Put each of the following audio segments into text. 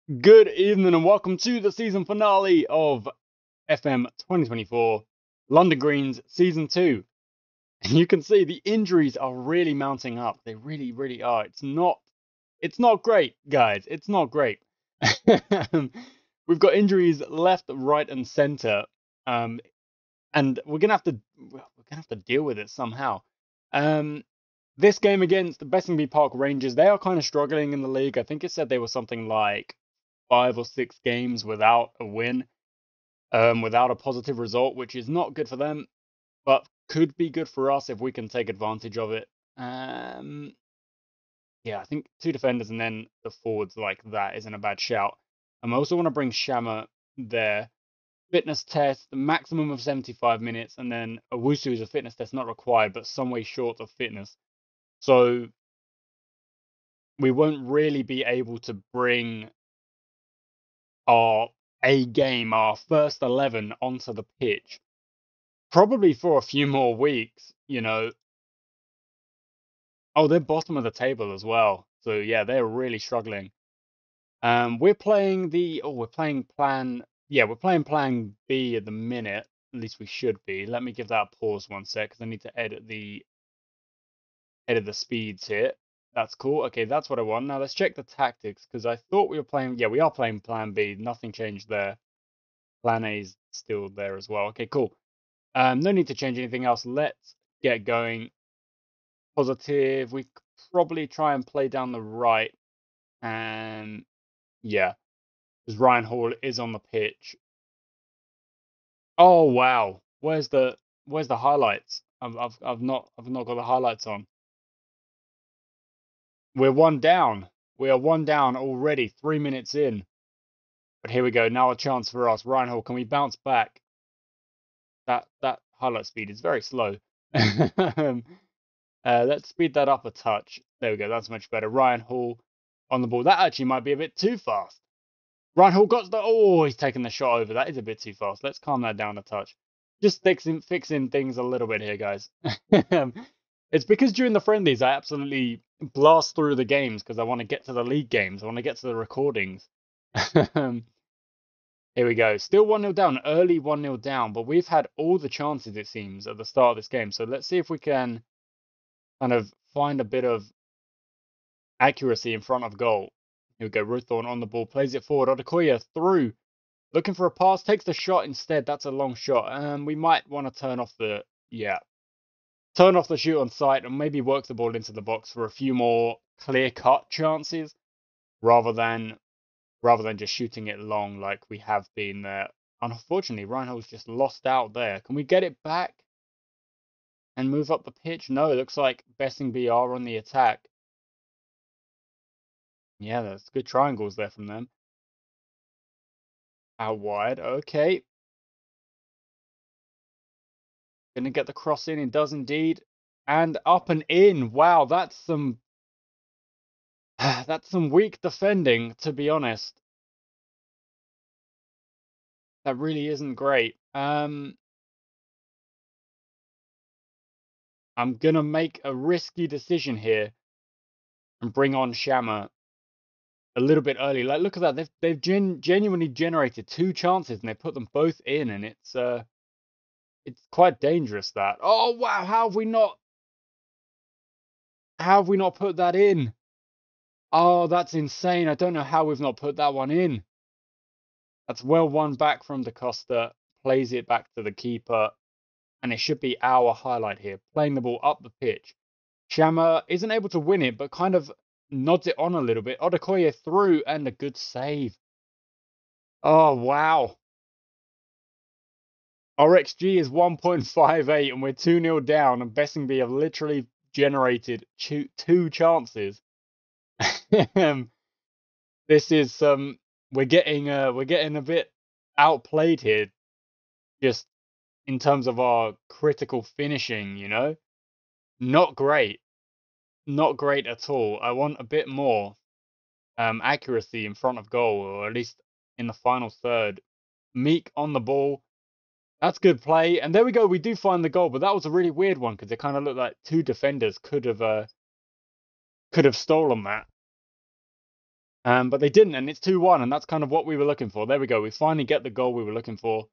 Good evening and welcome to the season finale of FM2024 London Greens Season 2. And you can see the injuries are really mounting up. They really, really are. It's not great, guys. It's not great. We've got injuries left, right, and center. Um, and we're gonna have to deal with it somehow. Um, this game against the Besingby Park Rangers, they are kind of struggling in the league. I think it said they were something like 5 or 6 games without a win, without a positive result, which is not good for them, but could be good for us if we can take advantage of it. Um, yeah, I think 2 defenders and then the forwards like that isn't a bad shout. I also want to bring Shama there. Fitness test, the maximum of 75 minutes, and then Owusu is a fitness test not required, but some way short of fitness. So we won't really be able to bring our our first 11 onto the pitch, probably for a few more weeks. Oh, they're bottom of the table as well. So yeah, they're really struggling. We're playing we're playing plan B at the minute. At least we should be. Let me give that a pause 1 sec because I need to edit the speeds here. That's cool. Okay, that's what I want. Now let's check the tactics because I thought we were playing. Yeah, we are playing plan B. Nothing changed there. Plan A is still there as well. Okay, cool. No need to change anything else. Let's get going. Positive. We could probably try and play down the right. And yeah, because Ryan Hall is on the pitch. Oh wow. Where's the highlights? I've not got the highlights on. We're one down. We are one down already, 3 minutes in. But here we go. Now a chance for us. Ryan Hall, can we bounce back? That highlight speed is very slow. Let's speed that up a touch. There we go. That's much better. Ryan Hall on the ball. That actually might be a bit too fast. Ryan Hall got the. Oh, he's taking the shot over. That is a bit too fast. Let's calm that down a touch. Just fixing things a little bit here, guys. It's because during the friendlies, I absolutely blast through the games because I want to get to the league games. I want to get to the recordings. Here we go. Still 1-0 down. Early 1-0 down, but we've had all the chances, it seems, at the start of this game. So let's see if we can kind of find a bit of accuracy in front of goal. Here we go. Ruthorn on the ball, plays it forward. Odukoya through, looking for a pass, takes the shot instead. That's a long shot. We might want to turn off the shoot on sight and maybe work the ball into the box for a few more clear-cut chances rather than just shooting it long like we have been there. Unfortunately, Reinhold's just lost out there. Can we get it back and move up the pitch? No, it looks like Bessingby are on the attack. Yeah, there's good triangles there from them. Out wide, okay. Gonna get the cross in, it does indeed. And up and in. Wow, that's some that's some weak defending, to be honest. That really isn't great. I'm gonna make a risky decision here and bring on Shama a little bit early. Like, look at that. They've genuinely generated 2 chances and they put them both in, and it's quite dangerous that. Oh wow, how have we not put that in? Oh, that's insane. I don't know how we've not put that one in. That's well won back from Da Costa. Plays it back to the keeper. And it should be our highlight here. Playing the ball up the pitch. Shama isn't able to win it, but kind of nods it on a little bit. Odukoya through and a good save. Oh, wow. Our XG is 1.58 and we're 2-0 down. And Bessingby have literally generated 2 chances. This is we're getting a bit outplayed here, just in terms of our critical finishing. Not great. Not great at all. I want a bit more accuracy in front of goal, or at least in the final third. Meek on the ball. That's good play. And there we go. We do find the goal, but that was a really weird one because it kind of looked like 2 defenders could have stolen that. But they didn't, and it's 2-1, and that's kind of what we were looking for. There we go. We finally get the goal we were looking for.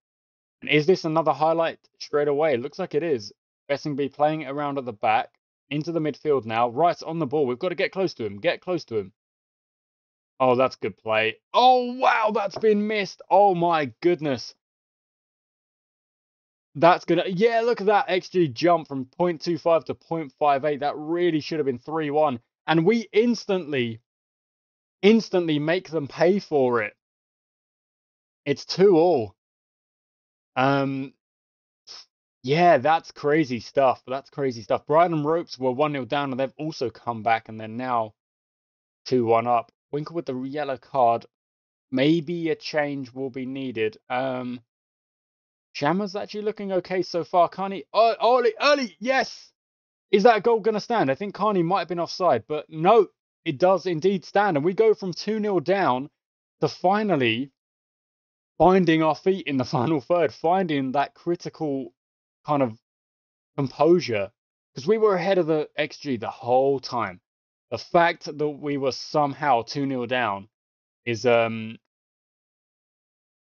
And is this another highlight straight away? It looks like it is. Bessingby playing it around at the back, into the midfield now. Rice on the ball. We've got to get close to him. Get close to him. Oh, that's good play. Oh, wow, that's been missed. Oh, my goodness. That's going to... Yeah, look at that XG jump from 0.25 to 0.58. That really should have been 3-1. And we instantly make them pay for it. It's 2-2. Yeah, that's crazy stuff. That's crazy stuff. Brighton Ropes were 1-0 down, and they've also come back, and they're now 2-1 up. Winkle with the yellow card. Maybe a change will be needed. Shammer's actually looking okay so far. Carney, early, yes! Is that goal going to stand? I think Carney might have been offside, but no, it does indeed stand. And we go from 2-0 down to finally finding our feet in the final third, finding that critical kind of composure, because we were ahead of the XG the whole time. The fact that we were somehow 2-0 down is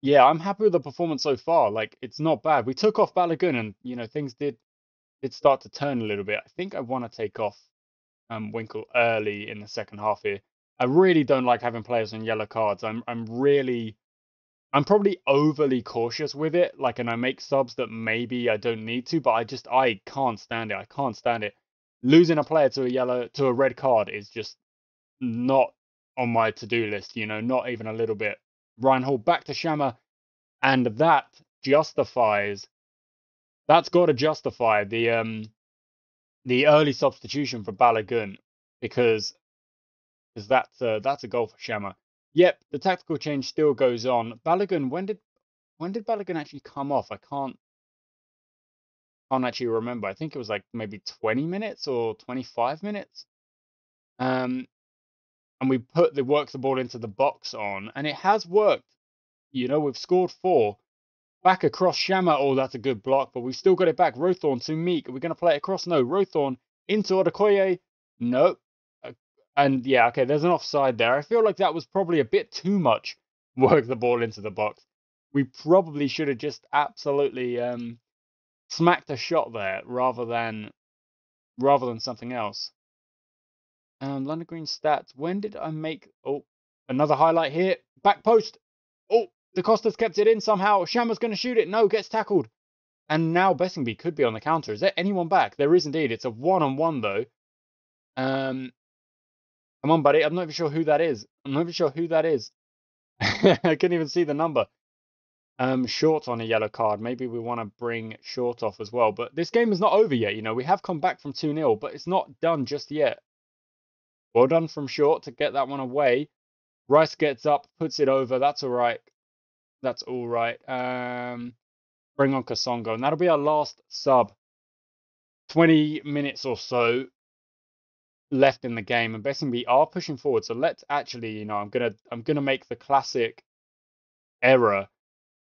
yeah, I'm happy with the performance so far. Like, it's not bad. We took off Balogun, and things did start to turn a little bit. I think I want to take off Winkle early in the second half here. I really don't like having players on yellow cards. I'm probably overly cautious with it. Like, and I make subs that maybe I don't need to, but I can't stand it. I can't stand it. Losing a player to a red card is just not on my to-do list, not even a little bit. Reinhold back to Shammer, and that's got to justify the early substitution for Balogun, because that's a goal for Shammer. Yep, the tactical change still goes on. Balogun, when did Balogun actually come off? I can't actually remember. I think it was like maybe 20 minutes or 25 minutes. And we work the ball into the box on, and it has worked. We've scored 4. Back across Shammer. Oh, that's a good block, but we've still got it back. Rothorn to Meek. Are we going to play it across? No. Rothorn into Odekoye. No. And yeah, okay, there's an offside there. I feel like that was probably a bit too much work the ball into the box. We probably should have just absolutely smacked a shot there rather than something else. London Green stats. When did I make... Oh, another highlight here. Back post. Oh, De Costa's kept it in somehow. Shammer's going to shoot it. No, gets tackled. And now Bessingby could be on the counter. Is there anyone back? There is indeed. It's a 1-on-1 though. Come on, buddy. I'm not even sure who that is. I couldn't even see the number. Short on a yellow card. Maybe we want to bring Short off as well. But this game is not over yet. We have come back from 2-0, but it's not done just yet. Well done from Short to get that one away. Rice gets up, puts it over. That's all right. That's all right. Bring on Kasongo, and that'll be our last sub. 20 minutes or so left in the game, and Bessingby are pushing forward. So let's actually, I'm gonna make the classic error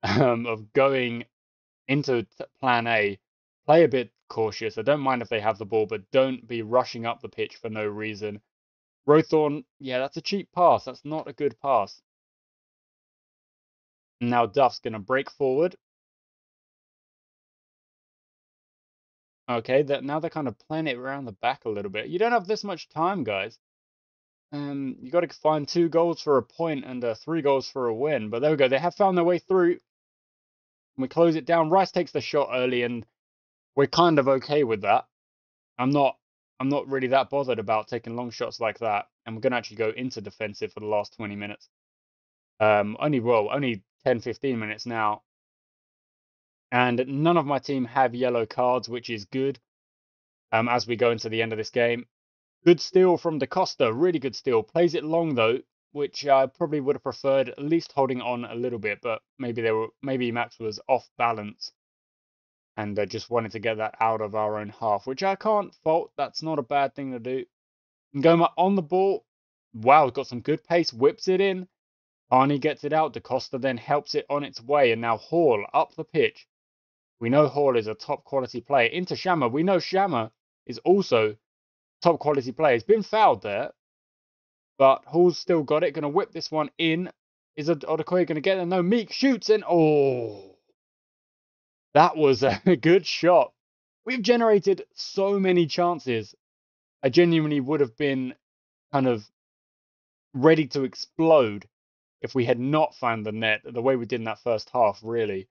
of going into plan A. Play a bit cautious. I don't mind if they have the ball, but don't be rushing up the pitch for no reason. Rothorn, yeah, that's a cheap pass. That's not a good pass. Now Duff's going to break forward. Okay, now they're kind of playing it around the back a little bit. You don't have this much time, guys. You got to find 2 goals for a point and 3 goals for a win. But there we go. They have found their way through. We close it down. Rice takes the shot early, and we're kind of okay with that. I'm not really that bothered about taking long shots like that. And we're going to actually go into defensive for the last 20 minutes. Only 10, 15 minutes now. And none of my team have yellow cards, which is good. As we go into the end of this game. Good steal from Da Costa. Really good steal. Plays it long, though, which I probably would have preferred at least holding on a little bit. But maybe Max was off balance and just wanted to get that out of our own half, which I can't fault. That's not a bad thing to do. Ngoma on the ball. Wow, got some good pace. Whips it in. Arnie gets it out. Da Costa then helps it on its way. And now Hall up the pitch. We know Hall is a top quality player. Into Shammer. We know Shammer is also top quality player. He's been fouled there. But Hall's still got it. Going to whip this one in. Is Odekoya going to get it? No, Meek shoots in. Oh, that was a good shot. We've generated so many chances. I genuinely would have been kind of ready to explode if we had not found the net the way we did in that first half, really.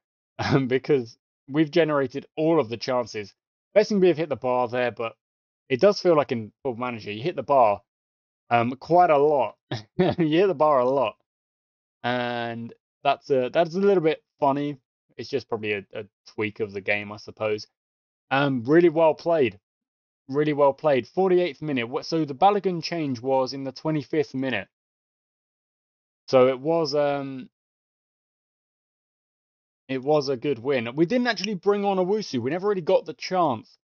Because we've generated all of the chances. Bessingby have hit the bar there, but it does feel like in Football Manager, you hit the bar quite a lot. You hit the bar a lot. And that's a little bit funny. It's just probably a tweak of the game, I suppose. Really well played. Really well played. 48th minute. So the Balogun change was in the 25th minute. So it was a good win. We didn't actually bring on Owusu. We never really got the chance.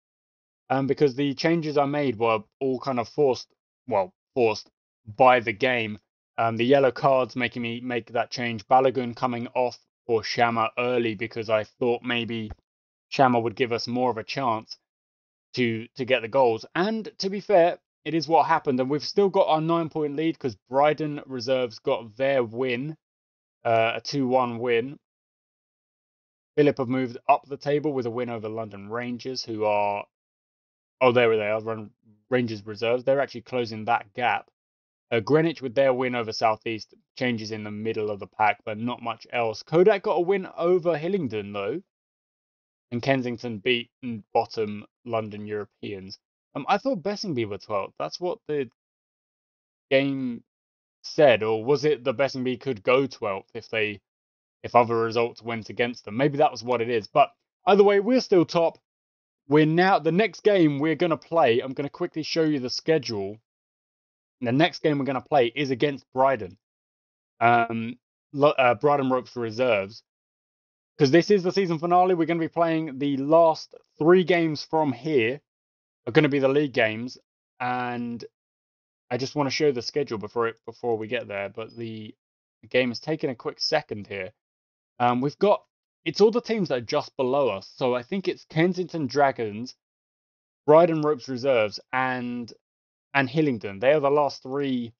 Because the changes I made were all kind of forced by the game. The yellow cards making me make that change. Balogun coming off for Shama early because I thought maybe Shama would give us more of a chance to get the goals. And to be fair, it is what happened. And we've still got our 9-point lead because Bryden reserves got their win, a 2-1 win. Phillip have moved up the table with a win over London Rangers, who are there they are, Rangers reserves. They're actually closing that gap. Greenwich with their win over Southeast changes in the middle of the pack, but not much else. Kodak got a win over Hillingdon though, and Kensington beat bottom London Europeans. I thought Bessingby were 12th. That's what the game said, or was it the Bessingby could go 12th if other results went against them? Maybe that was what it is. But either way, we're still top. We're now the next game we're going to play. I'm going to quickly show you the schedule. The next game we're going to play is against Bryden. Bryden Ropes reserves. Because this is the season finale, we're going to be playing the last 3 games from here are going to be the league games, and I just want to show the schedule before we get there. But the game is taking a quick second here. We've got it's all the teams that are just below us. So I think it's Kensington Dragons, Bryden Ropes reserves, and Hillingdon. They are the last three.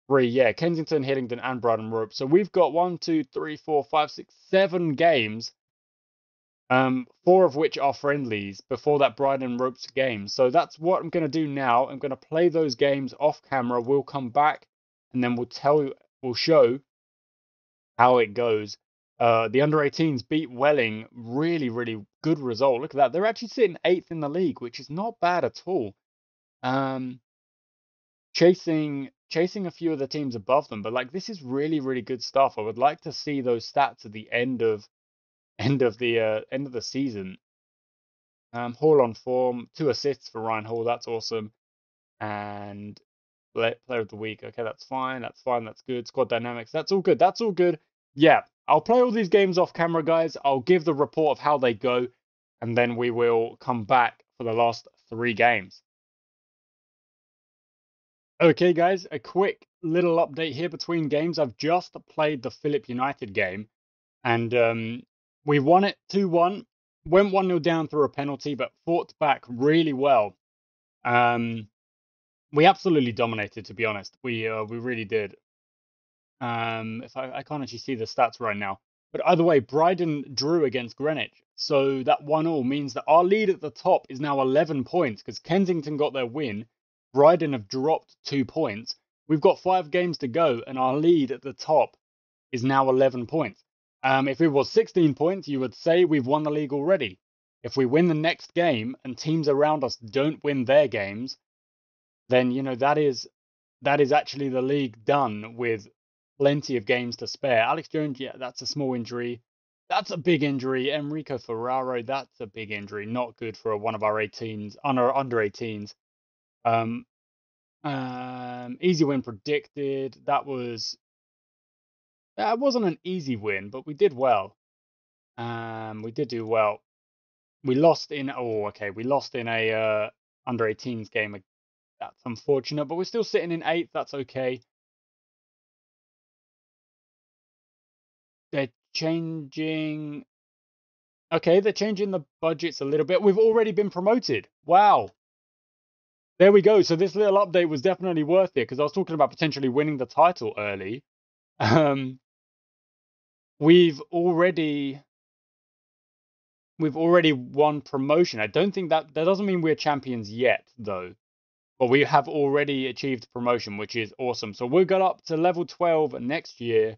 Yeah, Kensington, Hillingdon, and Bryden Ropes. So we've got 1, 2, 3, 4, 5, 6, 7 games. 4 of which are friendlies before that Bryden Ropes game. So that's what I'm going to do now. I'm going to play those games off camera. We'll come back and then we'll show how it goes. The under-18s beat Welling. Really, really good result. Look at that. They're actually sitting 8th in the league, which is not bad at all. Chasing a few of the teams above them, but like this is really, really good stuff. I would like to see those stats at the end of the season. Hall on form, 2 assists for Ryan Hall. That's awesome. And player of the week. Okay, that's fine. That's good. Squad dynamics. That's all good. Yeah, I'll play all these games off camera, guys. I'll give the report of how they go, and then we will come back for the last 3 games. Okay, guys, a quick little update here between games. I've just played the Phillip United game, and we won it 2-1. Went 1-0 down through a penalty, but fought back really well. We absolutely dominated, to be honest. We really did. If I can't actually see the stats right now, but either way, Bryden drew against Greenwich, so that 1-1 means that our lead at the top is now 11 points because Kensington got their win. Bryden have dropped 2 points. We've got 5 games to go, and our lead at the top is now 11 points. If it was 16 points, you would say we've won the league already. If we win the next game and teams around us don't win their games, then that is actually the league done with plenty of games to spare. Alex Jones, yeah, that's a small injury. That's a big injury. Enrico Ferraro, that's a big injury. Not good for one of our 18s, under 18s. Easy win predicted. That wasn't an easy win, but we did well. We did do well. We lost in a under 18s game. That's unfortunate, but we're still sitting in 8th. That's okay. They're changing. Okay, they're changing the budgets a little bit. We've already been promoted. Wow. there we go. So this little update was definitely worth it because I was talking about potentially winning the title early. Um, we've already won promotion. I don't think that doesn't mean we're champions yet, though. But we have already achieved promotion, which is awesome. So we'll go up to level 12 next year.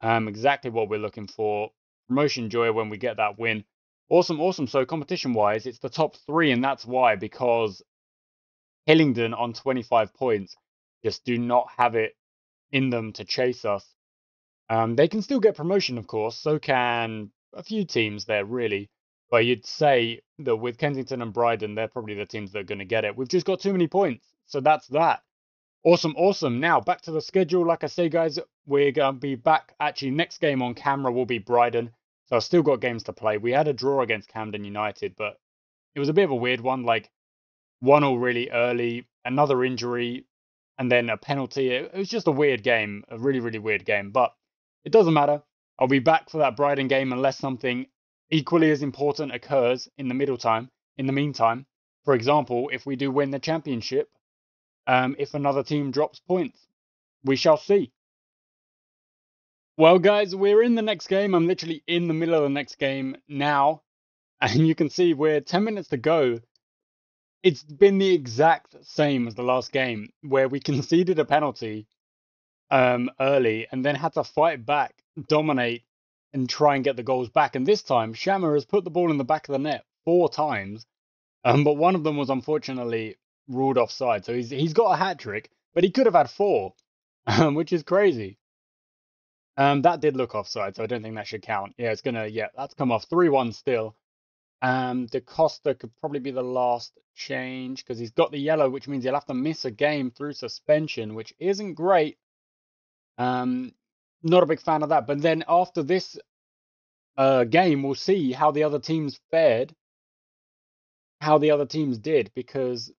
Exactly what we're looking for. Promotion joy when we get that win. Awesome, awesome. So competition-wise, it's the top 3, and that's why, because Hillingdon on 25 points just do not have it in them to chase us. They can still get promotion, of course. So can a few teams there, really. But you'd say that with Kensington and Bryden, they're probably the teams that are going to get it. We've just got too many points. So that's that. Awesome, awesome. Now, back to the schedule. Like I say, guys, we're going to be back. Actually, next game on camera will be Bryden. So I've still got games to play. We had a draw against Camden United, but it was a bit of a weird one. Like, 1-1 really early, another injury, and then a penalty. It was just a weird game, a really, really weird game. But it doesn't matter. I'll be back for that Bryden game unless something equally as important occurs in the meantime. For example, if we do win the championship, if another team drops points, we shall see. Well, guys, we're in the next game. I'm literally in the middle of the next game now. And you can see we're 10 minutes to go. It's been the exact same as the last game where we conceded a penalty early and then had to fight back, dominate, and try and get the goals back. And this time, Shammer has put the ball in the back of the net 4 times, but one of them was unfortunately ruled offside. So he's got a hat trick, but he could have had 4, which is crazy. That did look offside, so I don't think that should count. Yeah, that's come off 3-1 still. De Costa could probably be the last change because he's got the yellow, which means he'll have to miss a game through suspension, which isn't great. Not a big fan of that. But then after this game, we'll see how the other teams fared, how the other teams did, because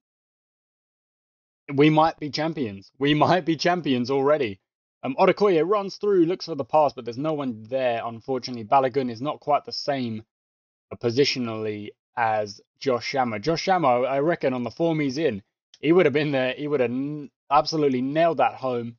we might be champions. We might be champions already. Odukoya runs through, looks for the pass, but there's no one there, unfortunately. Balogun is not quite the same positionally as Josh Shammer. Josh Shammer, I reckon, on the form he's in, he would have been there. He would have absolutely nailed that home,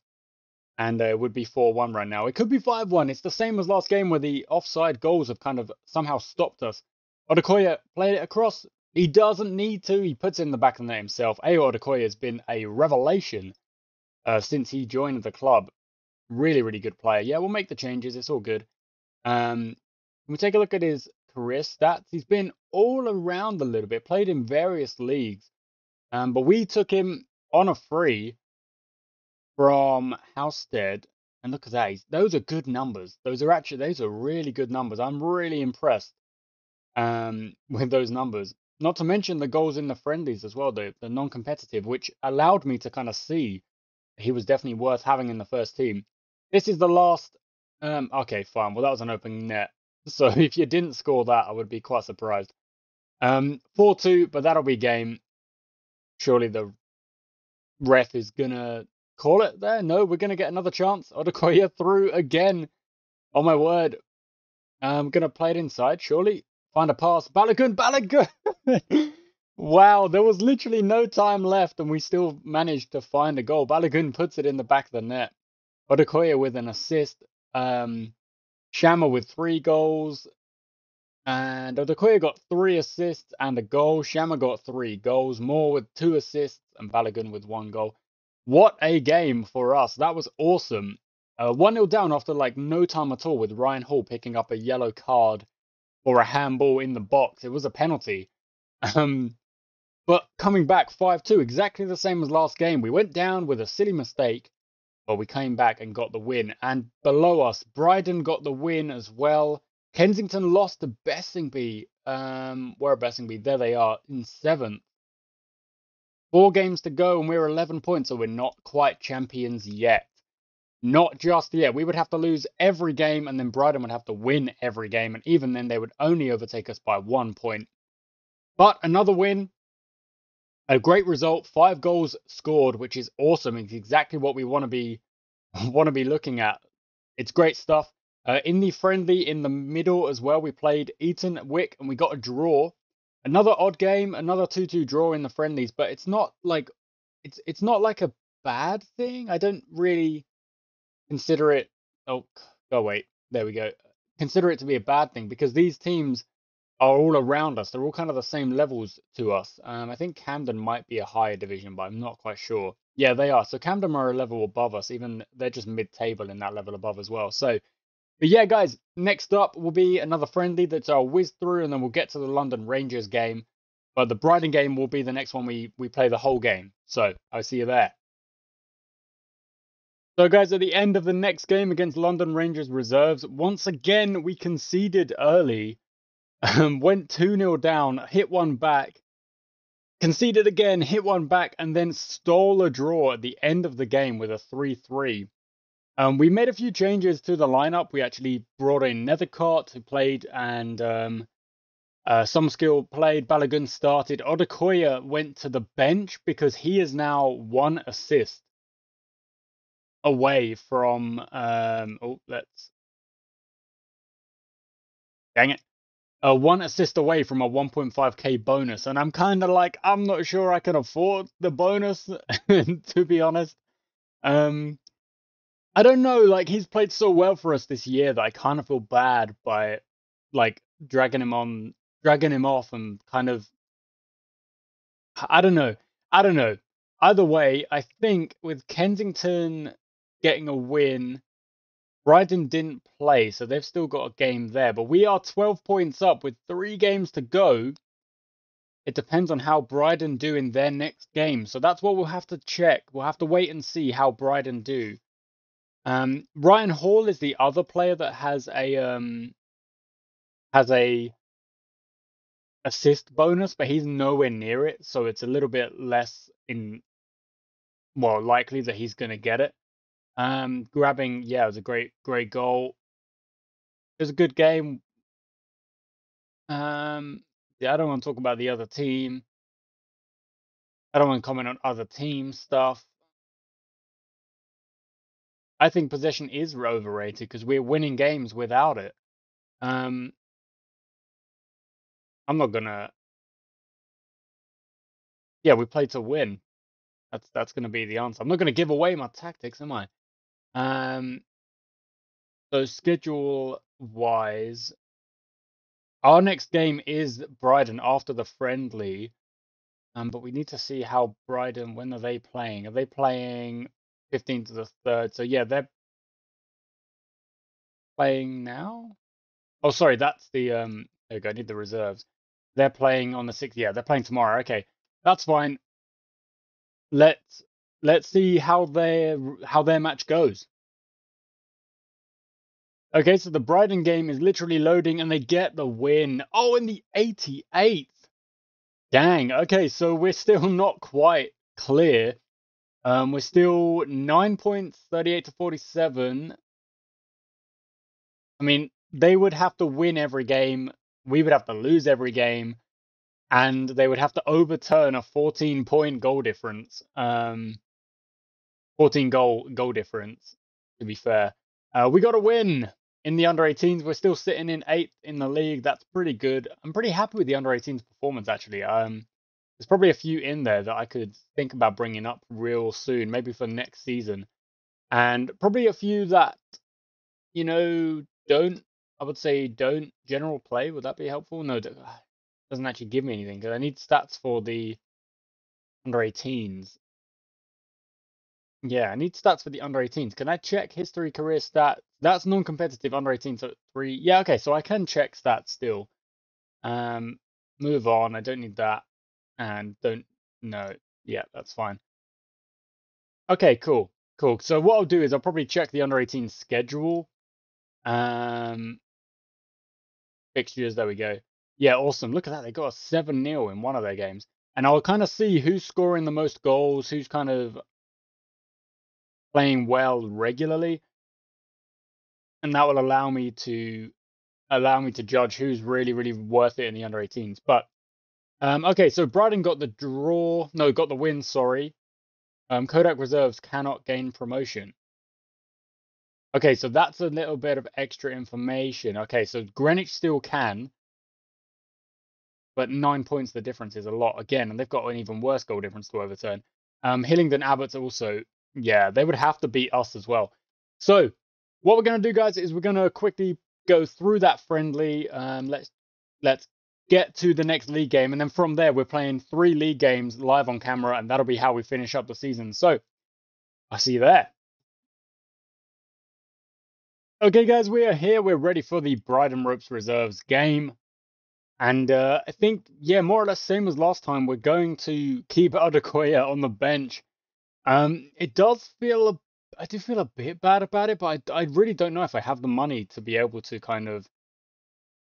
and it would be 4-1 right now. It could be 5-1. It's the same as last game where the offside goals have kind of somehow stopped us. Odukoya played it across. He doesn't need to. He puts it in the back of the net himself. Ayo Odukoya has been a revelation since he joined the club. Really, really good player. Yeah, we'll make the changes. It's all good. We take a look at his career stats. He's been all around a little bit, played in various leagues. But we took him on a free from Housestead. And look at that. Those are good numbers. Those are really good numbers. I'm really impressed with those numbers. Not to mention the goals in the friendlies as well, the non-competitive, which allowed me to kind of see he was definitely worth having in the first team. This is the last. Okay, fine. Well, that was an open net. So if you didn't score that, I would be quite surprised. 4-2, but that'll be game. Surely the ref is gonna call it there. No, we're gonna get another chance. Odukoya through again. Oh my word. I'm gonna play it inside. Surely find a pass. Balogun. Wow, there was literally no time left, and we still managed to find a goal. Balogun puts it in the back of the net. Odukoya with an assist. Shammer with 3 goals. And Odukoya got 3 assists and a goal. Shammer got 3 goals. Moore with 2 assists and Balogun with 1 goal. What a game for us. That was awesome. 1-0 down after like no time at all, with Ryan Hall picking up a yellow card for a handball in the box. It was a penalty. But coming back 5-2, exactly the same as last game. We went down with a silly mistake, but we came back and got the win. And below us, Bryden got the win as well. Kensington lost to Bessingby. Where are Bessingby? There they are in 7th. 4 games to go and we're 11 points, so we're not quite champions yet. Not just yet. We would have to lose every game and then Bryden would have to win every game, and even then they would only overtake us by 1 point. But another win. A great result. 5 goals scored, which is awesome. It's exactly what we want to be looking at. It's great stuff. In the friendly in the middle as well, we played Eton Wick and we got a draw. Another odd game, another 2-2 draw in the friendlies, but it's not like it's not like a bad thing. I don't really consider it. Oh, oh wait, there we go. Consider it to be a bad thing because these teams are all around us. They're all kind of the same levels to us. I think Camden might be a higher division, but I'm not quite sure. Yeah, they are. So Camden are a level above us. Even they're just mid-table in that level above as well. So, but yeah, guys, next up will be another friendly that I'll whiz through, and then we'll get to the London Rangers game. But the Brighton game will be the next one we play the whole game. So I'll see you there. So, guys, at the end of the next game against London Rangers reserves, once again we conceded early, went 2-0 down, hit one back, conceded again, hit one back, and then stole a draw at the end of the game with a 3-3. We made a few changes to the lineup. We actually brought in Nethercott, who played, and some skill played. Balogun started. Odukoya went to the bench because he is now 1 assist away from. Let's. Dang it. 1 assist away from a 1.5k bonus, and I'm kind of like, I'm not sure I can afford the bonus, to be honest. I don't know, like he's played so well for us this year that I kind of feel bad by like dragging him off, and kind of, I don't know, I don't know. Either way, I think with Kensington getting a win, Brighton didn't play, so they've still got a game there. But we are 12 points up with 3 games to go. It depends on how Brighton do in their next game. So that's what we'll have to check. We'll have to wait and see how Brighton do. Ryan Hall is the other player that has a assist bonus, but he's nowhere near it, so it's a little bit less likely that he's gonna get it. Grabbing, yeah, it was a great goal. It was a good game. Yeah, I don't want to talk about the other team. I don't want to comment on other team stuff. I think possession is overrated because we're winning games without it. I'm not gonna. Yeah, we play to win. That's gonna be the answer. I'm not gonna give away my tactics, am I? So schedule wise, our next game is Brighton after the friendly. But we need to see how Brighton, when are they playing? Are they playing 15th to the 3rd? So yeah, they're playing now. Oh, sorry, that's the there we go, I need the reserves. They're playing on the 6th. Yeah, they're playing tomorrow. Okay. That's fine. Let's see how their match goes. Okay, so the Brighton game is literally loading and they get the win. Oh, in the 88th. Dang. Okay, so we're still not quite clear. We're still 9 points, 38 to 47. I mean, they would have to win every game. We would have to lose every game, and they would have to overturn a 14-point goal difference. 14 goal difference, to be fair. We got a win in the under 18s. We're still sitting in 8th in the league. That's pretty good. I'm pretty happy with the under 18s performance, actually. There's probably a few in there that I could think about bringing up real soon, maybe for next season. And probably a few that, don't, I would say, don't general play. Would that be helpful? No, doesn't actually give me anything because I need stats for the under 18s. Yeah, I need stats for the under 18s. Can I check history, career stat? That's non-competitive under 18, so 3. Yeah, okay, so I can check stats still. Um, Move on. I don't need that, and don't. No, yeah, that's fine. Okay, cool, cool. So what I'll do is I'll probably check the under 18 schedule. Fixtures. There we go. Yeah, awesome. Look at that. They got a 7-0 in one of their games, and I'll kind of see who's scoring the most goals, who's kind of playing well regularly, and that will allow me to judge who's really worth it in the under 18s. But okay, so Brighton got the draw. No, got the win. Sorry. Kodak reserves cannot gain promotion. Okay, so that's a little bit of extra information. Okay, so Greenwich still can. but 9 points the difference is a lot again, and they've got an even worse goal difference to overturn. Hillingdon Abbots also, yeah, they would have to beat us as well. So what we're going to do, guys, is we're going to quickly go through that friendly. Let's get to the next league game, and then from there we're playing 3 league games live on camera, and that'll be how we finish up the season. So I'll see you there. Okay, guys, we are here. We're ready for the Bryden Ropes Reserves game. And I think, yeah, more or less same as last time. We're going to keep Adekoya on the bench. It does feel, I do feel a bit bad about it, but I really don't know if I have the money to be able to kind of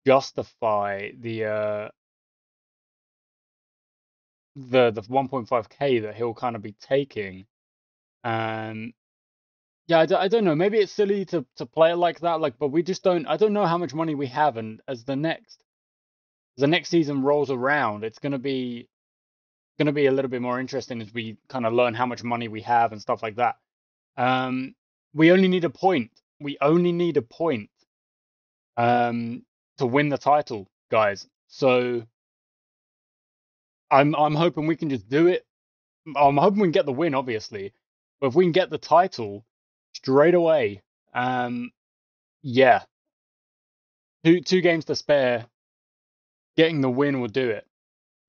justify the 1.5k that he'll kind of be taking. Yeah, I don't know. Maybe it's silly to play it like that, but we just don't. I don't know how much money we have, and as the next season rolls around, it's gonna be a little bit more interesting as we kind of learn how much money we have and stuff like that. We only need a point. We only need a point to win the title, guys. So I'm hoping we can just do it. I'm hoping we can get the win, obviously, but if we can get the title straight away, yeah, two games to spare. Getting the win will do it.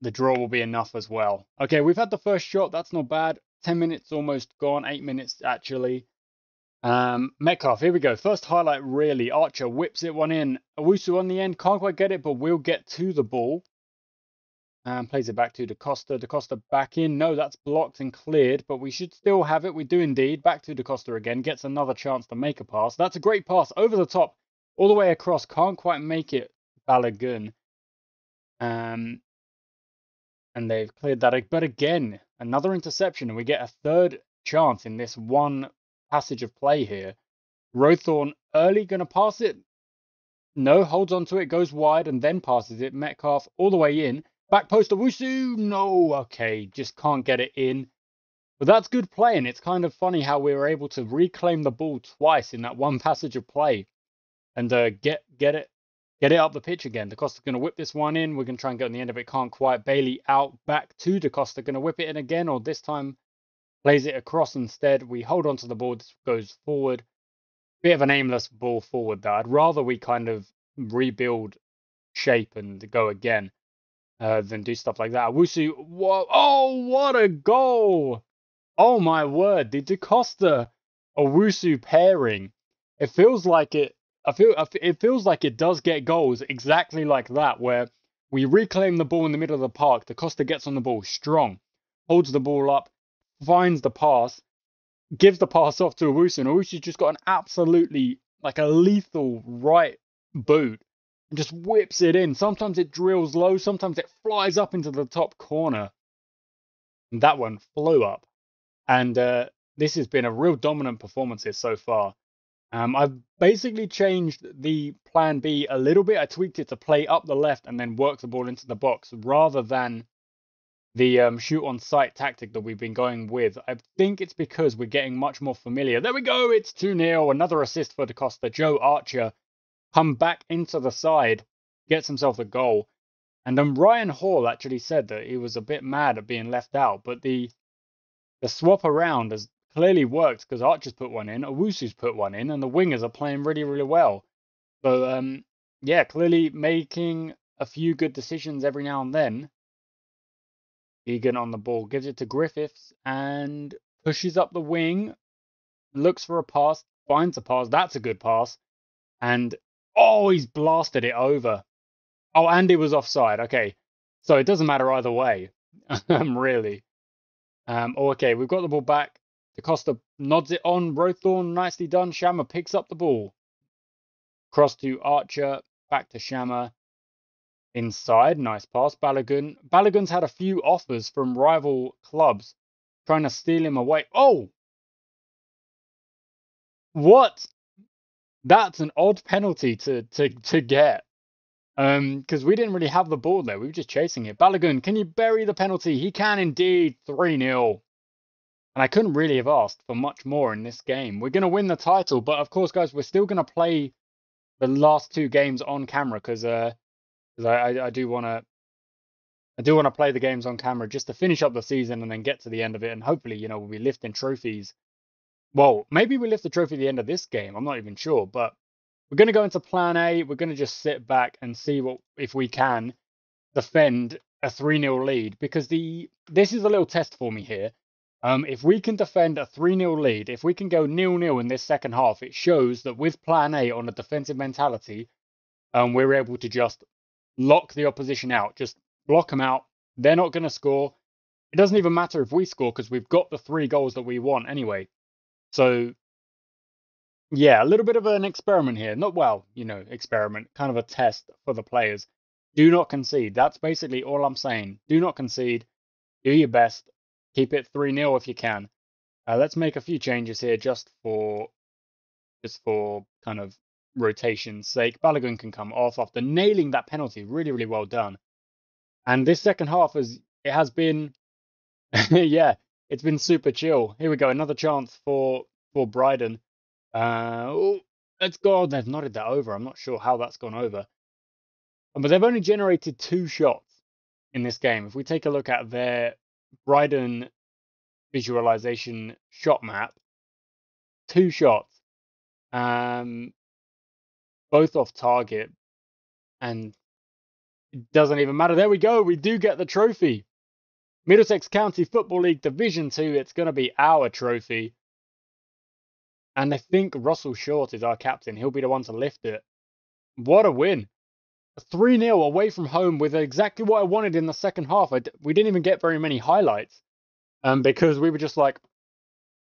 The draw will be enough as well. Okay, we've had the first shot. That's not bad. 10 minutes almost gone. 8 minutes, actually. Metcalf, here we go. First highlight, really. Archer whips it one in. Owusu on the end. Can't quite get it, but will get to the ball. And plays it back to Da Costa. Da Costa back in. No, that's blocked and cleared, but we should still have it. We do indeed. Back to Da Costa again. Gets another chance to make a pass. That's a great pass. Over the top. All the way across. Can't quite make it. Balogun. And they've cleared that. But again, another interception, and we get a third chance in this one passage of play here. Rowthorne early going to pass it. No, holds on to it, goes wide, and then passes it. Metcalf all the way in. Back post Owusu. No, okay, just can't get it in. But that's good play, and it's kind of funny how we were able to reclaim the ball twice in that one passage of play and get it up the pitch again. Da Costa's going to whip this one in. We're going to try and get on the end of it. Can't quite. Bailey out back to Da Costa. Going to whip it in again, or this time plays it across instead. We hold on to the ball. This goes forward. Bit of an aimless ball forward, though. I'd rather we kind of rebuild shape and go again than do stuff like that. Owusu, whoa, oh, what a goal! Oh, my word. The Da Costa Owusu pairing. It feels like it. It feels like it does get goals exactly like that, where we reclaim the ball in the middle of the park. Da Costa gets on the ball strong, holds the ball up, finds the pass, gives the pass off to Owusu, and Owusu's just got an absolutely, a lethal right boot, and just whips it in. Sometimes it drills low, sometimes it flies up into the top corner. And that one flew up. And this has been a real dominant performance here so far. I've basically changed the plan B a little bit. I tweaked it to play up the left and then work the ball into the box rather than the shoot on sight tactic that we've been going with. I think it's because we're getting much more familiar. There we go. It's 2-0. Another assist for Da Costa. Joe Archer come back into the side, gets himself a goal. And then Ryan Hall actually said that he was a bit mad at being left out, but the swap around has clearly worked because Archer's put one in, Owusu's put one in, and the wingers are playing really, really well. So, yeah, clearly making a few good decisions every now and then. Egan on the ball, gives it to Griffiths and pushes up the wing, looks for a pass, finds a pass. That's a good pass. And, oh, he's blasted it over. Oh, and it was offside. Okay, so it doesn't matter either way, really. Okay, we've got the ball back. Da Costa nods it on. Rowthorne, nicely done. Shammer picks up the ball. Cross to Archer. Back to Shammer. Inside. Nice pass. Balogun. Balogun's had a few offers from rival clubs trying to steal him away. Oh! What? That's an odd penalty to get. Because we didn't really have the ball there. We were just chasing it. Balogun, can you bury the penalty? He can indeed. 3-0. And I couldn't really have asked for much more in this game. We're going to win the title, but of course, guys, we're still going to play the last 2 games on camera because I do want to I do want to play the games on camera just to finish up the season and then get to the end of it. And hopefully, we'll be lifting trophies. Well, maybe we lift the trophy at the end of this game. I'm not even sure. But we're going to go into plan A. We're going to just sit back and see if we can defend a 3-0 lead, because this is a little test for me here. If we can defend a 3-0 lead, if we can go 0-0 in this second half, it shows that with plan A on a defensive mentality, we're able to just lock the opposition out, just block them out. They're not going to score. It doesn't even matter if we score because we've got the 3 goals that we want anyway. So, yeah, a little bit of an experiment here. Not well, experiment, kind of a test for the players. Do not concede. That's basically all I'm saying. Do not concede. Do your best. Keep it 3-0 if you can. Let's make a few changes here just for kind of rotation's sake. Balogun can come off after nailing that penalty. Really, really well done. And this second half has been, yeah, it's been super chill. Here we go, another chance for Bryden. Let's go. They've nodded that over. I'm not sure how that's gone over. But they've only generated 2 shots in this game. If we take a look at their Bryden visualization shot map, 2 shots, both off target, and it doesn't even matter. There we go. We do get the trophy. Middlesex County Football League Division 2. It's going to be our trophy. And I think Russell Short is our captain. He'll be the one to lift it. What a win. 3-0 away from home with exactly what I wanted in the second half. We didn't even get very many highlights because we were just like,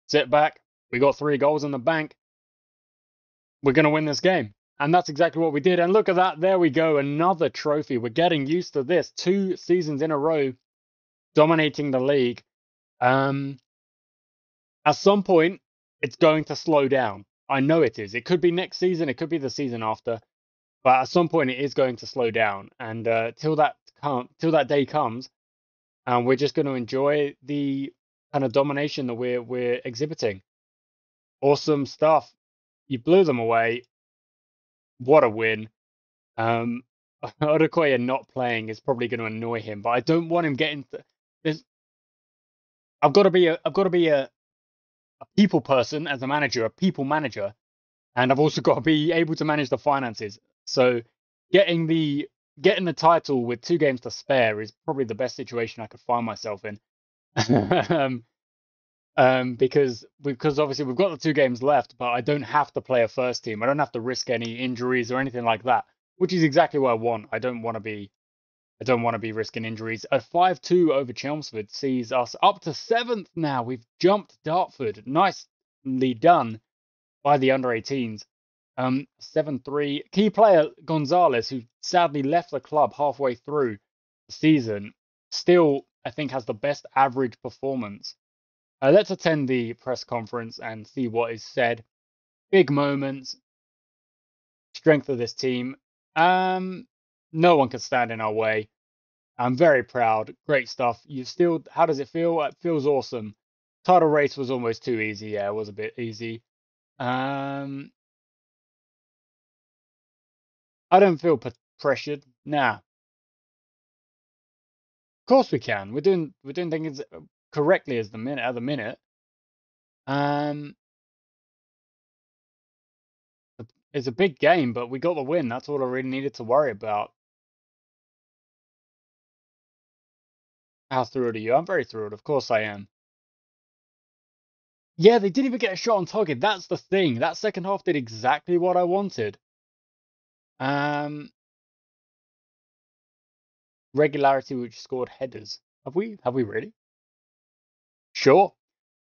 sit back. We got 3 goals in the bank. We're going to win this game. And that's exactly what we did. And look at that. There we go. Another trophy. We're getting used to this. 2 seasons in a row dominating the league. At some point, it's going to slow down. I know it is. It could be next season. It could be the season after. But at some point, it is going to slow down. And till that day comes, we're just going to enjoy the kind of domination that we're exhibiting. Awesome stuff. You blew them away. What a win. Odukoya not playing is probably going to annoy him, but I don't want him getting this. I've got to be a people person as a manager, a people manager, and I've also got to be able to manage the finances. So getting the title with 2 games to spare is probably the best situation I could find myself in. Because obviously we've got the 2 games left, but I don't have to play a first team. I don't have to risk any injuries or anything like that, which is exactly what I want. I don't want to be risking injuries. A 5-2 over Chelmsford sees us up to 7th now. We've jumped Dartford. Nicely done by the under-18s. 7-3. Key player Gonzalez, who sadly left the club halfway through the season, still, I think, has the best average performance. Let's attend the press conference and see what is said. Big moments. Strength of this team. No one can stand in our way. I'm very proud. Great stuff. How does it feel? It feels awesome. Title race was almost too easy. Yeah, it was a bit easy. I don't feel pressured. Nah. Of course we can. We're doing things correctly at the minute. It's a big game, but we got the win. That's all I really needed to worry about. How thrilled are you? I'm very thrilled. Of course I am. Yeah, they didn't even get a shot on target. That's the thing. That second half did exactly what I wanted. Regularity, which scored headers. Have we really? Sure.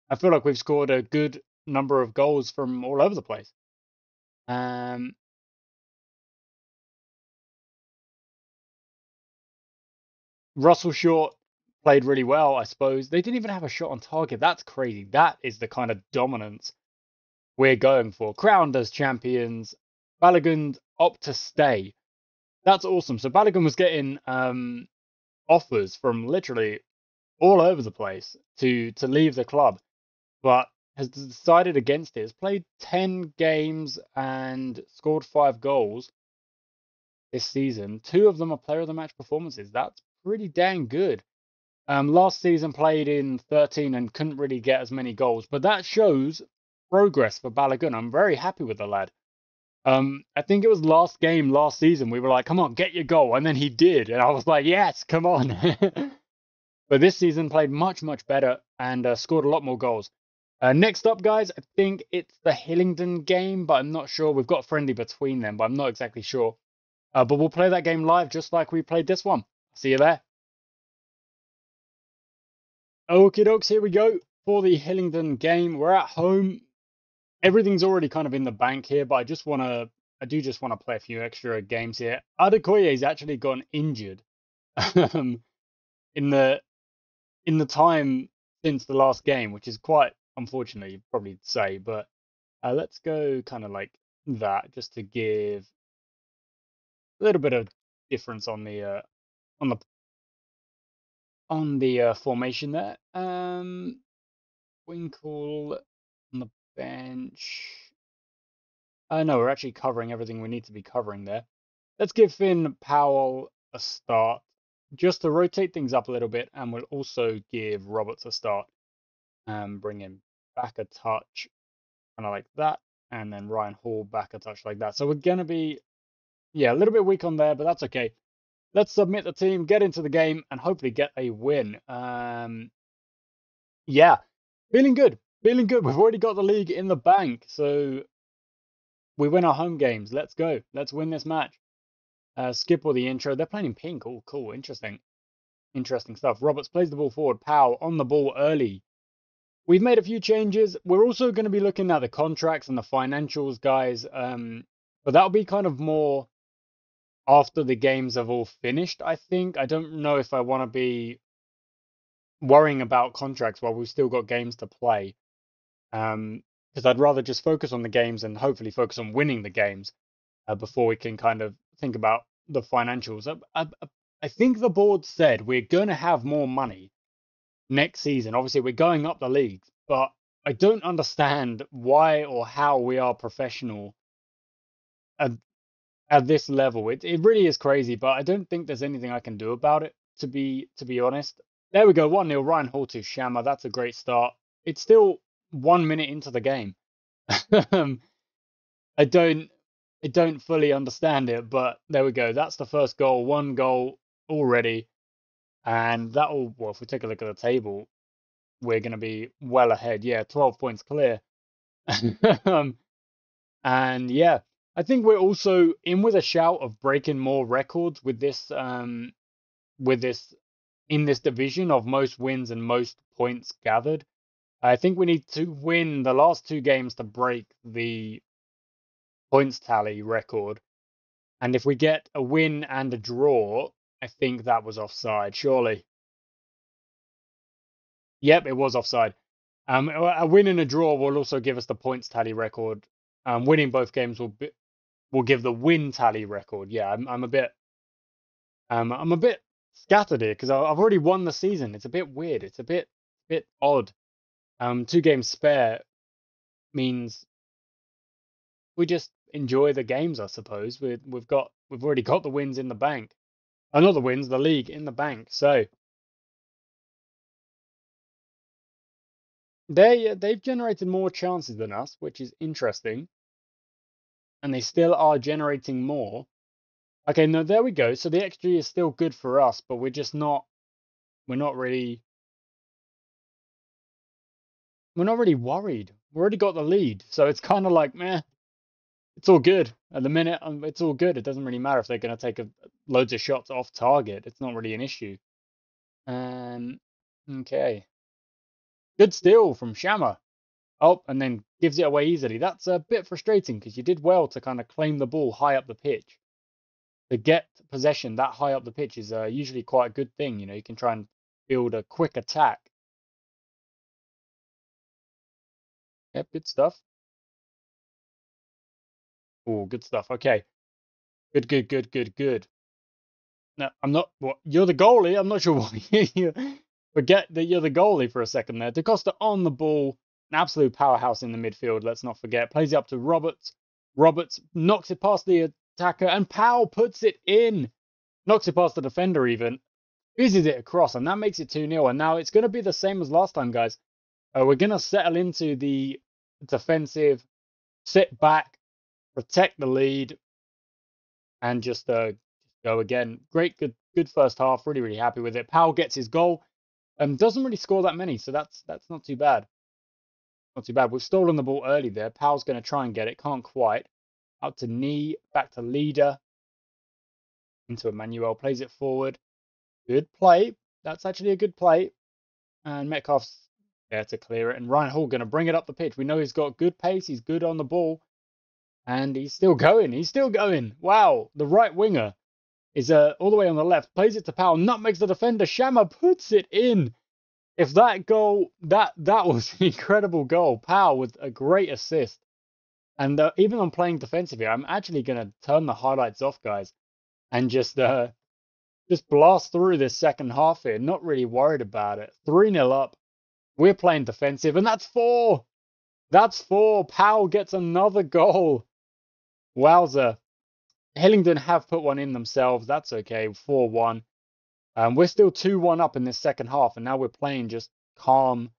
I feel like we've scored a good number of goals from all over the place. Russell Short played really well, I suppose. They didn't even have a shot on target. That's crazy. That is the kind of dominance we're going for. Crowned as champions. Balogun opt to stay. That's awesome. So Balogun was getting offers from literally all over the place to leave the club, but has decided against it. Has played 10 games and scored 5 goals this season. 2 of them are player of the match performances. That's pretty dang good. Last season played in 13 and couldn't really get as many goals, but that shows progress for Balogun. I'm very happy with the lad. I think it was last game last season we were like, come on, get your goal, and then he did, and I was like, yes, come on. But this season played much, much better and scored a lot more goals. Next up, guys, I think it's the Hillingdon game, but I'm not sure. We've got a friendly between them, but I'm not exactly sure. But we'll play that game live just like we played this one. See you there. Okie dokes, here we go for the Hillingdon game. We're at home. Everything's already kind of in the bank here, but I do just want to play a few extra games here. Adekoye's actually gone injured in the time since the last game, which is quite unfortunate, you'd probably say. But let's go kind of like that, just to give a little bit of difference on the formation there. Winkle on the bench. No, we're actually covering everything we need to be covering there. Let's give Finn Powell a start, just to rotate things up a little bit, and we'll also give Roberts a start and bring him back a touch, kind of like that, and then Ryan Hall back a touch like that. So we're going to be, yeah, a little bit weak on there, but that's okay. Let's submit the team, get into the game, and hopefully get a win. Yeah, feeling good. Feeling good. We've already got the league in the bank, so we win our home games. Let's go. Let's win this match. Skip all the intro. They're playing in pink. Oh, cool. Interesting. Interesting stuff. Roberts plays the ball forward. Powell on the ball early. We've made a few changes. We're also going to be looking at the contracts and the financials, guys. But that'll be kind of more after the games have all finished, I think. I don't know if I want to be worrying about contracts while we've still got games to play. Because I'd rather just focus on the games and hopefully focus on winning the games before we can kind of think about the financials. I think the board said we're going to have more money next season. Obviously, we're going up the leagues, but I don't understand why or how we are professional at this level. It really is crazy, but I don't think there's anything I can do about it, to be honest. There we go, 1-0, Ryan Hall to Shammer. That's a great start. It's still 1 minute into the game. I don't fully understand it, but there we go. That's the first goal. 1 goal already. And that'll, well, if we take a look at the table, we're going to be well ahead. Yeah, 12 points clear. And yeah, I think we're also in with a shout of breaking more records with this in this division of most wins and most points gathered. I think we need to win the last 2 games to break the points tally record. And if we get a win and a draw, I think that was offside, surely. Yep, it was offside. A win and a draw will also give us the points tally record. Winning both games will give the win tally record. Yeah, I'm a bit scattered here because I've already won the season. It's a bit weird. It's a bit odd. 2 games spare means we just enjoy the games, I suppose. We've already got the wins in the bank. Not the wins, the league in the bank. So they've generated more chances than us, which is interesting. And they still are generating more. Okay, no, there we go. So the XG is still good for us, but we're not really worried. We've already got the lead. So it's kind of like, meh, it's all good. At the minute, it's all good. It doesn't really matter if they're going to take loads of shots off target. It's not really an issue. Okay. Good steal from Shammer. Oh, and then gives it away easily. That's a bit frustrating because you did well to kind of claim the ball high up the pitch. To get possession that high up the pitch is usually quite a good thing. You know, you can try and build a quick attack. Yep, good stuff. Oh, good stuff. Okay. Good. No, I'm not. What? You're the goalie. I'm not sure why you forget that you're the goalie for a second there. Da Costa on the ball. An absolute powerhouse in the midfield. Let's not forget. Plays it up to Roberts. Roberts knocks it past the attacker, and Powell puts it in. Knocks it past the defender even. fizzes it across, and that makes it 2-0. And now it's going to be the same as last time, guys. We're going to settle into the defensive, sit back, protect the lead, and just go again. Great, good first half. Really, really happy with it. Powell gets his goal. Doesn't really score that many, so that's not too bad. Not too bad. We've stolen the ball early there. Powell's going to try and get it. Can't quite. Out to Knee. Back to Leader. Into Emmanuel. Plays it forward. Good play. That's actually a good play. And Metcalf's there to clear it. And Ryan Hall going to bring it up the pitch. We know he's got good pace. He's good on the ball. And he's still going. He's still going. Wow. The right winger is all the way on the left. Plays it to Powell. Nutmegs the defender. Shammer puts it in. If that goal, that was an incredible goal. Powell with a great assist. And even on playing defensive here, I'm actually going to turn the highlights off, guys, and just blast through this second half here. Not really worried about it. 3-0 up. We're playing defensive, and that's 4. That's 4. Powell gets another goal. Wowza. Hillingdon have put one in themselves. That's okay. 4-1. We're still 2-1 up in this second half, and now we're playing just calm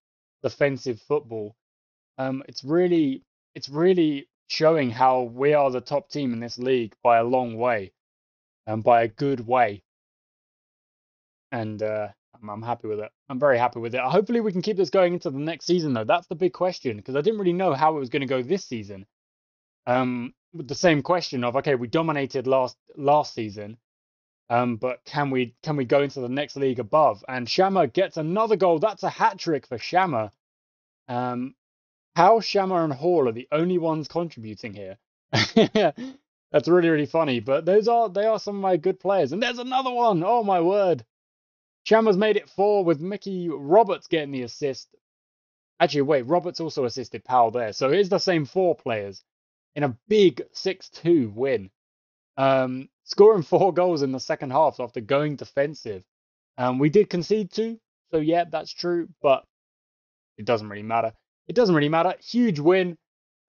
defensive football. It's really showing how we are the top team in this league by a long way, and by a good way. And I'm happy with it. I'm very happy with it. Hopefully we can keep this going into the next season, though. That's the big question, because I didn't really know how it was going to go this season. With the same question of, okay, we dominated last season. But can we go into the next league above? And Shammer gets another goal. That's a hat trick for Shammer. How Shammer and Hall are the only ones contributing here. That's really, really funny. But they are some of my good players. And there's another one. Oh my word. Shammer's made it 4 with Mickey Roberts getting the assist. Actually, wait, Roberts also assisted Powell there. So it's the same 4 players in a big 6-2 win. Scoring 4 goals in the second half after going defensive. We did concede 2, so yeah, that's true, but it doesn't really matter. It doesn't really matter. Huge win.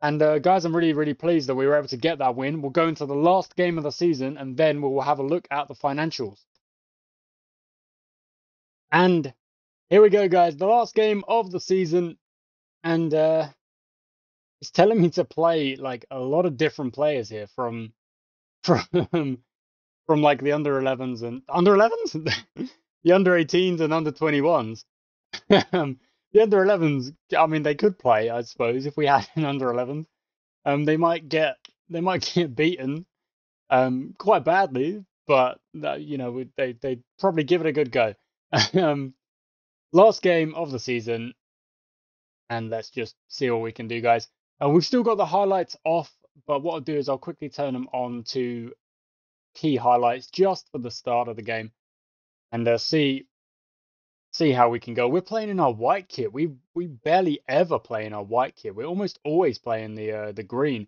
And guys, I'm really, really pleased that we were able to get that win. We'll go into the last game of the season, and then we'll have a look at the financials. And here we go, guys. The last game of the season. And it's telling me to play like a lot of different players here from like the under 11s and under 11s, the under 18s and under 21s. The under 11s, I mean, they could play, I suppose, if we had an under 11s. They might get beaten quite badly, but they'd probably give it a good go. Last game of the season, and let's just see what we can do, guys. We've still got the highlights off, but what I'll do is I'll quickly turn them on to key highlights just for the start of the game, and see how we can go. We're playing in our white kit. We barely ever play in our white kit. We're almost always playing the green.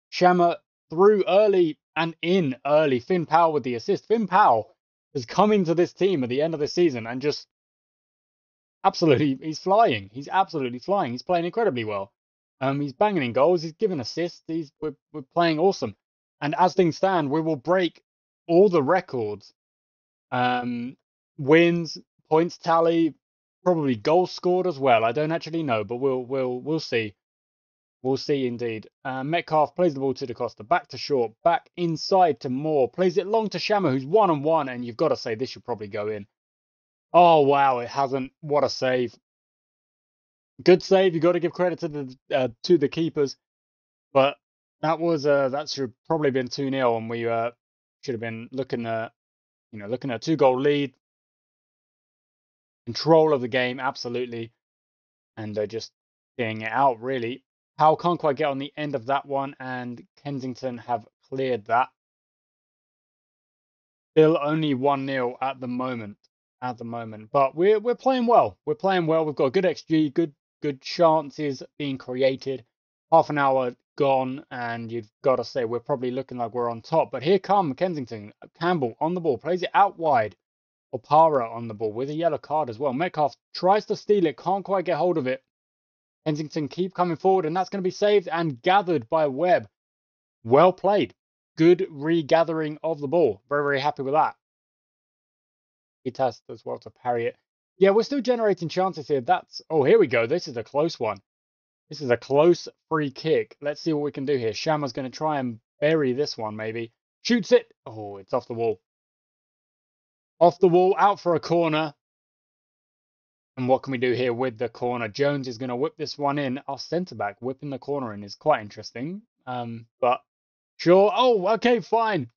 Shammer through early and in early. Finn Powell with the assist. Finn Powell has come into this team at the end of the season and just absolutely, he's flying. He's absolutely flying. He's playing incredibly well. He's banging in goals. He's giving assists. We're playing awesome. And as things stand, we will break all the records. Wins, points tally, probably goals scored as well. I don't actually know, but we'll see. We'll see indeed. Metcalf plays the ball to Da Costa, back to Short, back inside to Moore, plays it long to Shammer, who's 1-on-1, and you've got to say this should probably go in. Oh wow, it hasn't. What a save! Good save. You got to give credit to the keepers, but that should probably been 2-0, and we should have been looking at a 2-goal lead, control of the game absolutely, and just seeing it out really. Powell can't quite get on the end of that one, and Kensington have cleared that. Still only 1-0 at the moment. But we're playing well. We're playing well. We've got good XG, good chances being created. Half an hour gone, and you've got to say we're probably looking like we're on top. But here come Kensington. Campbell on the ball, plays it out wide. Opara on the ball with a yellow card as well. Metcalf tries to steal it, can't quite get hold of it. Kensington keep coming forward, and that's going to be saved and gathered by Webb. Well played. Good regathering of the ball. Very, very happy with that. He has as well to parry it. Yeah, we're still generating chances here. Oh, here we go. This is a close one. This is a close free kick. Let's see what we can do here. Shamma's going to try and bury this one, maybe. Shoots it. Oh, it's off the wall. Off the wall, out for a corner. And what can we do here with the corner? Jones is going to whip this one in. Our centre-back whipping the corner in is quite interesting. But sure. Oh, okay, fine.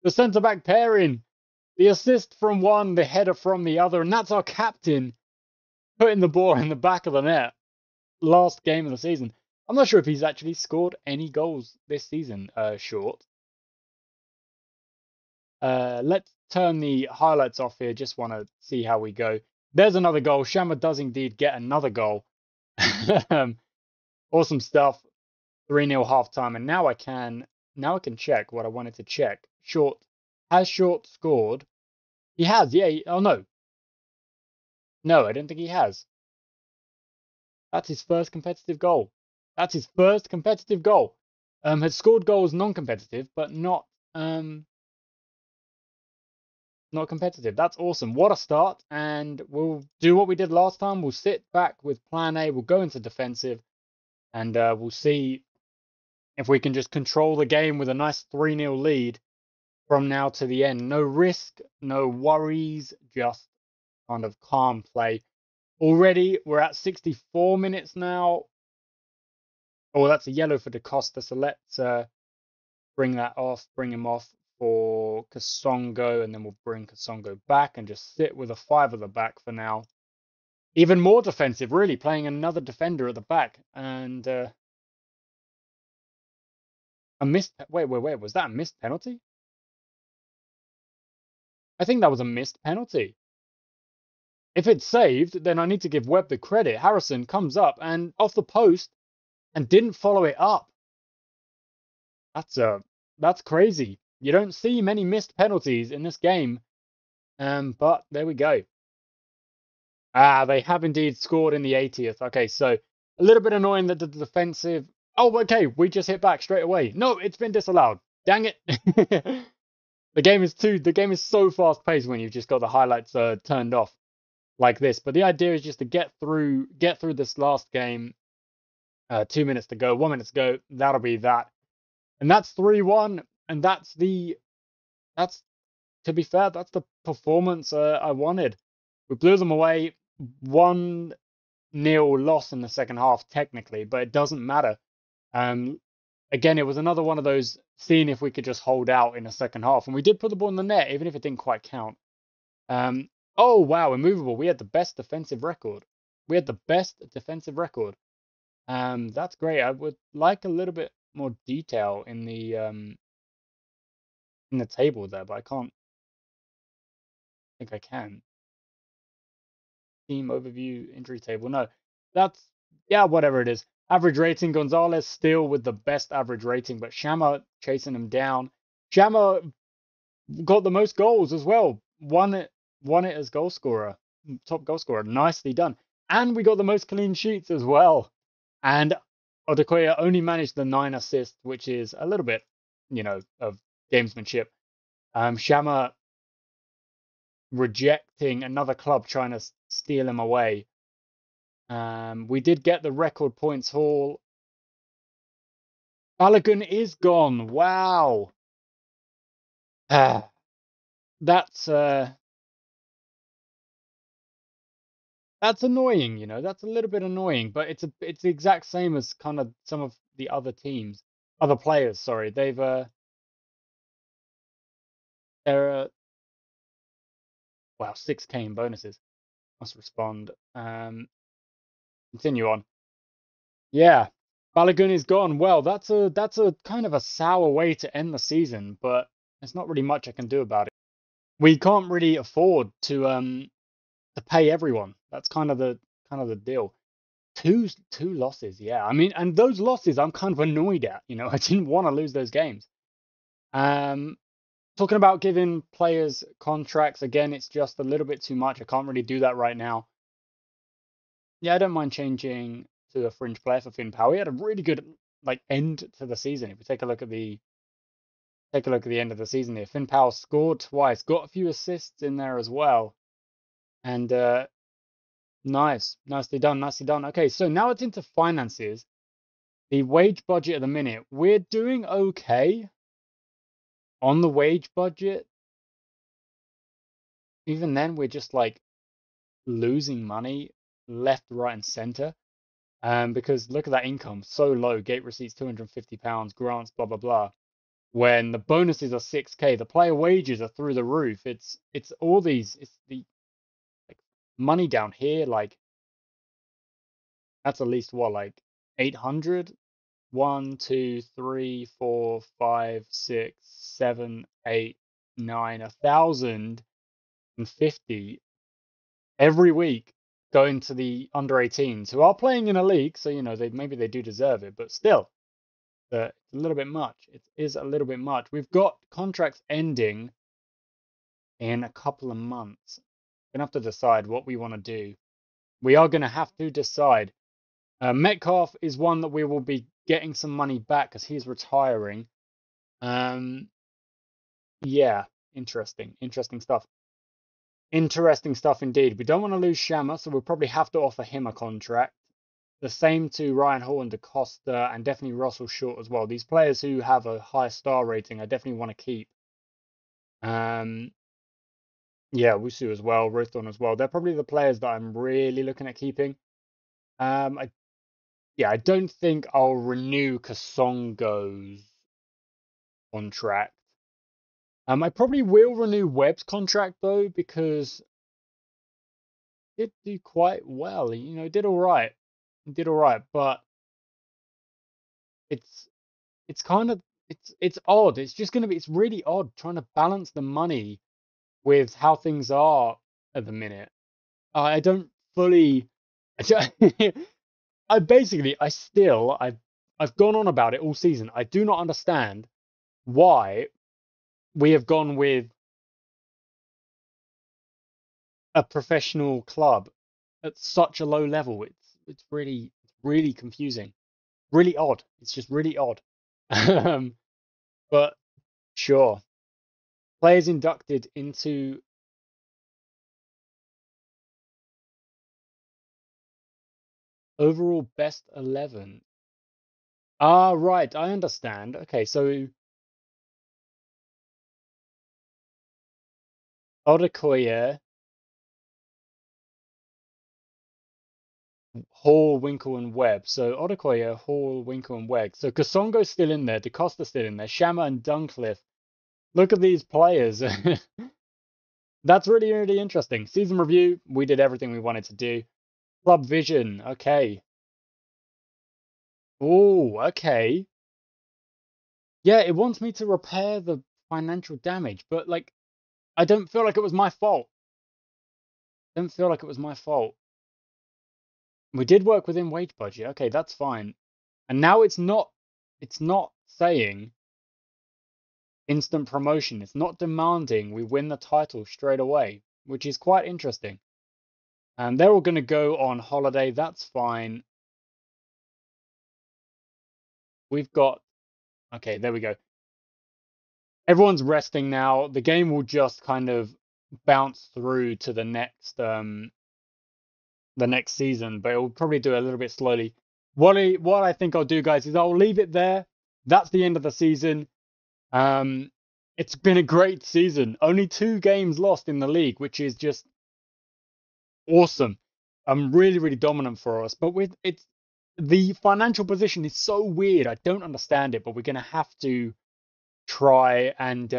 The centre-back pairing. The assist from one, the header from the other. And that's our captain putting the ball in the back of the net. Last game of the season. I'm not sure if he's actually scored any goals this season, Short. Let's turn the highlights off here. Just want to see how we go. There's another goal. Shamma does indeed get another goal. Awesome stuff. 3-0 halftime. And now I can check what I wanted to check. Has Short scored? He has, yeah. Oh no. No, I don't think he has. That's his first competitive goal. That's his first competitive goal. Has scored goals non-competitive, but not competitive. That's awesome. What a start. And we'll do what we did last time. We'll sit back with plan A. We'll go into defensive. And we'll see if we can just control the game with a nice 3-0 lead from now to the end. No risk, no worries, just kind of calm play. Already, we're at 64 minutes now. Oh, that's a yellow for Da Costa. So let's bring him off for Kasongo, and then we'll bring Kasongo back and just sit with a 5 at the back for now. Even more defensive, really, playing another defender at the back. And a missed... Wait, was that a missed penalty? I think that was a missed penalty. If it's saved, then I need to give Webb the credit. Harrison comes up and off the post and didn't follow it up. That's crazy. You don't see many missed penalties in this game. But there we go. They have indeed scored in the 80th. Okay, so a little bit annoying that the defensive... Oh, okay, we just hit back straight away. No, it's been disallowed. Dang it. The game is so fast paced when you've just got the highlights turned off like this. But the idea is just to get through this last game. 2 minutes to go, 1 minute to go. That'll be that. And that's 3-1. And that's, to be fair, that's the performance I wanted. We blew them away. 1-0 loss in the second half, technically, but it doesn't matter. Again, it was another one of those, seeing if we could just hold out in the second half. And we did put the ball in the net, even if it didn't quite count. Oh, wow, immovable. We had the best defensive record. That's great. I would like a little bit more detail in the table there, but I can't think I can. Team overview, injury table. No, that's, yeah, whatever it is. Average rating, Gonzalez still with the best average rating, but Shamma chasing him down. Shamma got the most goals as well. Won it as goal scorer, top goal scorer. Nicely done. And we got the most clean sheets as well. And Odekoya only managed the 9 assists, which is a little bit, of gamesmanship. Shamma rejecting another club trying to steal him away. We did get the record points haul. Balogun is gone. Wow. That's annoying, that's a little bit annoying, but it's the exact same as kind of some of the other players, sorry. They're wow, 6K in bonuses. Must respond. Continue on. Yeah, Balogun is gone. Well, that's a kind of a sour way to end the season, but there's not really much I can do about it. We can't really afford to pay everyone. That's kind of the deal. Two losses, yeah. I mean, and those losses I'm kind of annoyed at. I didn't want to lose those games. Talking about giving players contracts, again, it's just a little bit too much. I can't really do that right now. Yeah, I don't mind changing to a fringe player for Finn Powell. He had a really good end to the season. If we take a look at the end of the season here, Finn Powell scored twice, got a few assists in there as well. And nicely done, nicely done. Okay, so now it's into finances. The wage budget at the minute, we're doing okay on the wage budget. Even then, we're just like losing money left, right, and center. Because look at that income, so low. Gate receipts £250, grants, blah blah blah. When the bonuses are 6K, the player wages are through the roof. It's all these. It's the like money down here. Like that's at least what, like 800. 1, 2, 3, 4, 5, 6, 7, 8, 9, 1,050 every week going to the under 18s who are playing in a league, so you know maybe they do deserve it, but still, it's a little bit much. It is a little bit much. We've got contracts ending in a couple of months. We're gonna have to decide what we want to do. We are gonna have to decide. Metcalf is one that we will be getting some money back because he's retiring. Yeah, interesting stuff. Interesting stuff indeed. We don't want to lose Shammer, so we'll probably have to offer him a contract. The same to Ryan Hall and DaCosta, and definitely Russell Short as well. These players who have a high star rating, I definitely want to keep. Yeah, Wusu as well, Ruthon as well. They're probably the players that I'm really looking at keeping. I don't think I'll renew Kasongo's contract. I probably will renew Webb's contract though, because did do quite well. You know, did all right. Did all right, but it's kind of it's odd. It's just gonna be it's really odd trying to balance the money with how things are at the minute. I don't fully. I basically I've gone on about it all season. I do not understand why we have gone with a professional club at such a low level. It's really confusing, really odd. It's just really odd. But sure, players inducted into overall best 11. Ah, right, I understand. Okay, so Odekoye, Hall, Winkle, and Webb. So Odekoye, Hall, Winkle, and Webb. So Kasongo's still in there, DaCosta's still in there, Shammer and Duncliffe. Look at these players. That's really interesting. Season review, we did everything we wanted to do. Club vision, okay. Oh, okay. Yeah, it wants me to repair the financial damage, but like, I don't feel like it was my fault. Don't feel like it was my fault. We did work within wage budget. Okay, that's fine. And now it's not saying instant promotion. It's not demanding we win the title straight away, which is quite interesting. And they're all going to go on holiday. That's fine. We've got, okay, there we go. Everyone's resting now. The game will just kind of bounce through to the next season, but it will probably do it a little bit slowly. What I think I'll do, guys, is I'll leave it there. That's the end of the season. It's been a great season. Only 2 games lost in the league, which is just awesome. Really dominant for us. But the financial position is so weird. I don't understand it, but we're gonna have to try and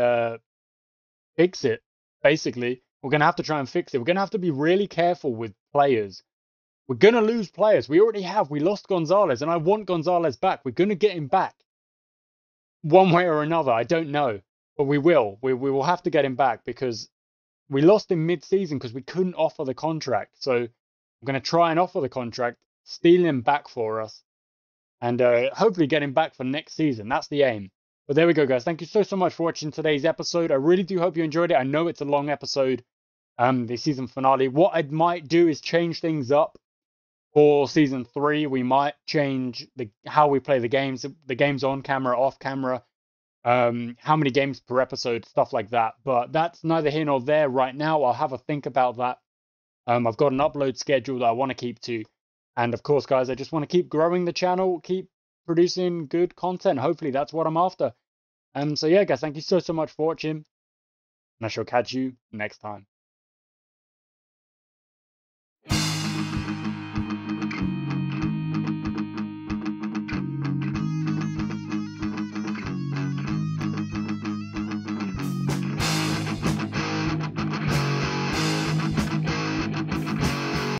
fix it. Basically, we're gonna have to try and fix it. We're gonna have to be really careful with players. We're gonna lose players. We already have. We lost Gonzalez, and I want Gonzalez back. We're gonna get him back one way or another. I don't know, but we will. We will have to get him back because we lost him mid-season because we couldn't offer the contract. So we're gonna try and offer the contract, steal him back for us, and hopefully get him back for next season. That's the aim. But there we go, guys. Thank you so much for watching today's episode. I really do hope you enjoyed it. I know it's a long episode, the season finale. What I might do is change things up for season 3. We might change how we play the games on camera, off camera, how many games per episode, stuff like that. But that's neither here nor there right now. I'll have a think about that. I've got an upload schedule that I want to keep to. And of course, guys, I just want to keep growing the channel, keep producing good content. Hopefully that's what I'm after. So yeah, guys, thank you so much for watching, and I shall catch you next time.